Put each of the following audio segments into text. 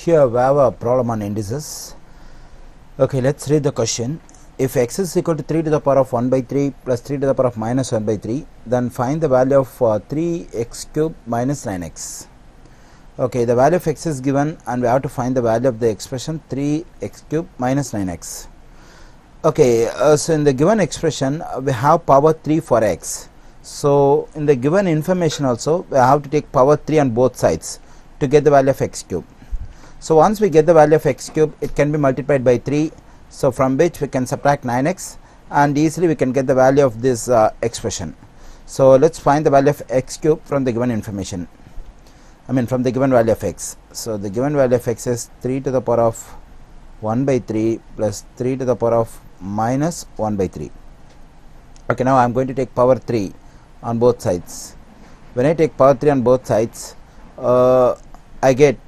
Here we have a problem on indices. Okay, let's read the question. If x is equal to 3 to the power of 1 by 3 plus 3 to the power of minus 1 by 3, then find the value of 3x cube minus 9x. Okay, the value of x is given and we have to find the value of the expression 3x cube minus 9x. Okay, so in the given expression we have power 3 for x. So in the given information also we have to take power 3 on both sides to get the value of x cube. So once we get the value of x cube, it can be multiplied by 3, so from which we can subtract 9x and easily we can get the value of this expression. So let's find the value of x cube from the given information, from the given value of x. So the given value of x is 3 to the power of 1 by 3 plus 3 to the power of minus 1 by 3. Okay, now I am going to take power 3 on both sides. When I take power 3 on both sides, I get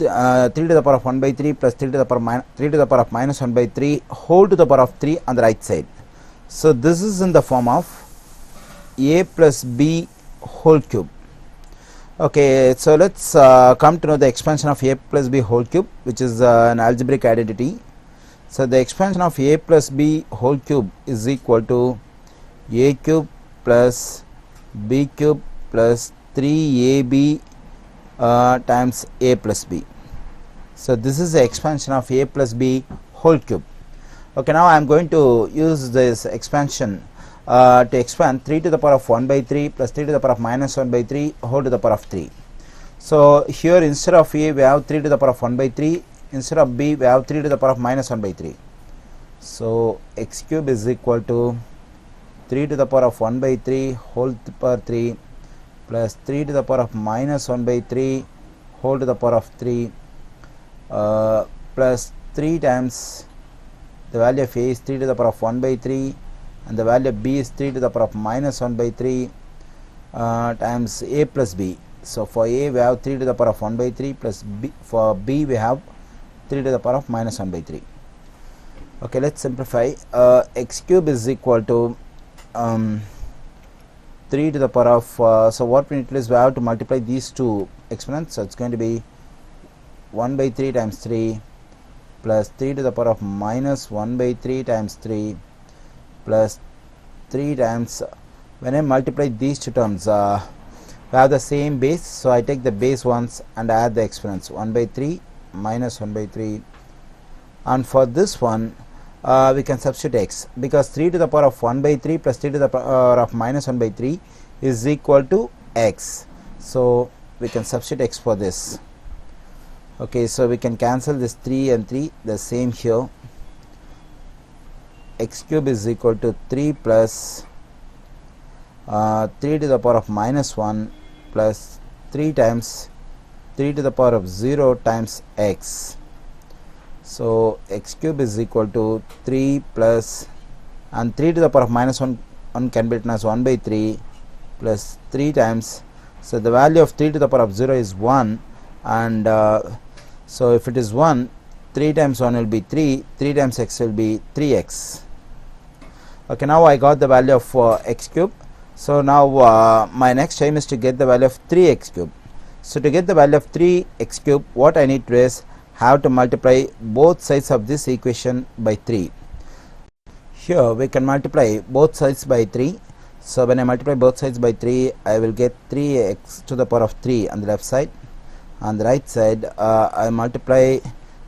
3 to the power of 1 by 3 plus 3 to the power of minus 1 by 3 whole to the power of 3 on the right side. So this is in the form of a plus b whole cube. Okay, so let's come to know the expansion of a plus b whole cube, which is an algebraic identity. So the expansion of a plus b whole cube is equal to a cube plus b cube plus 3ab times a plus b. So this is the expansion of a plus b whole cube. Okay, now I am going to use this expansion to expand 3 to the power of 1 by 3 plus 3 to the power of minus 1 by 3 whole to the power of 3. So here instead of a we have 3 to the power of 1 by 3, instead of b we have 3 to the power of minus 1 by 3. So x cube is equal to 3 to the power of 1 by 3 whole to the power 3 plus 3 to the power of minus 1 by 3 whole to the power of 3 plus 3 times the value of a is 3 to the power of 1 by 3 and the value of b is 3 to the power of minus 1 by 3 times a plus b. So for a we have 3 to the power of 1 by 3 plus b, for b we have 3 to the power of minus 1 by 3. Okay, let's simplify. X cube is equal to 3 to the power of, so what we need to do is we have to multiply these two exponents. So it's going to be 1 by 3 times 3 plus 3 to the power of minus 1 by 3 times 3 plus 3 times, when I multiply these two terms, we have the same base, so I take the base ones and add the exponents, 1 by 3 minus 1 by 3, and for this one we can substitute x, because 3 to the power of 1 by 3 plus 3 to the power of minus 1 by 3 is equal to x, so we can substitute x for this. Okay, so we can cancel this 3 and 3, the same here. X cube is equal to 3 plus 3 to the power of minus 1 plus 3 times 3 to the power of 0 times x. So x cube is equal to 3 plus, and 3 to the power of minus 1 can be written as 1 by 3 plus 3 times, so the value of 3 to the power of 0 is 1, and so if it is 1, 3 times 1 will be 3, 3 times x will be 3x. Okay, now I got the value of x cube. So now my next aim is to get the value of 3x cube. So to get the value of 3x cube, what I need to do is have to multiply both sides of this equation by 3. Here we can multiply both sides by 3. So when I multiply both sides by 3, I will get 3x to the power of 3 on the left side. On the right side, I multiply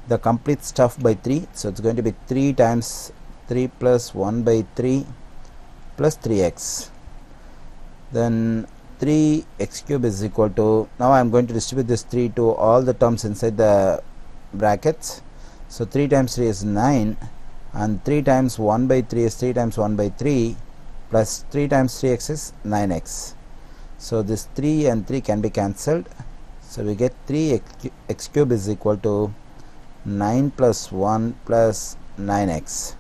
the complete stuff by 3. So it's going to be 3 times 3 plus 1 by 3 plus 3x. Then 3x cube is equal to, now I am going to distribute this 3 to all the terms inside the brackets. So 3 times 3 is 9, and 3 times 1 by 3 is 3 times 1 by 3 plus 3 times 3x is 9x. So this 3 and 3 can be cancelled. So we get 3x cube is equal to 9 plus 1 plus 9x.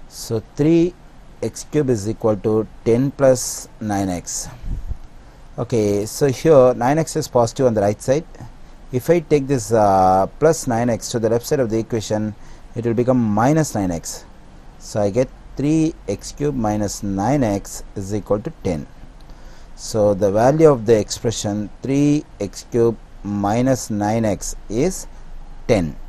So 3x cube is equal to 10 plus 9x. Okay, so here 9x is positive on the right side. If I take this plus 9x to the left side of the equation, it will become minus 9x. So I get 3x cube minus 9x is equal to 10. So the value of the expression 3x cube minus 9x is 10.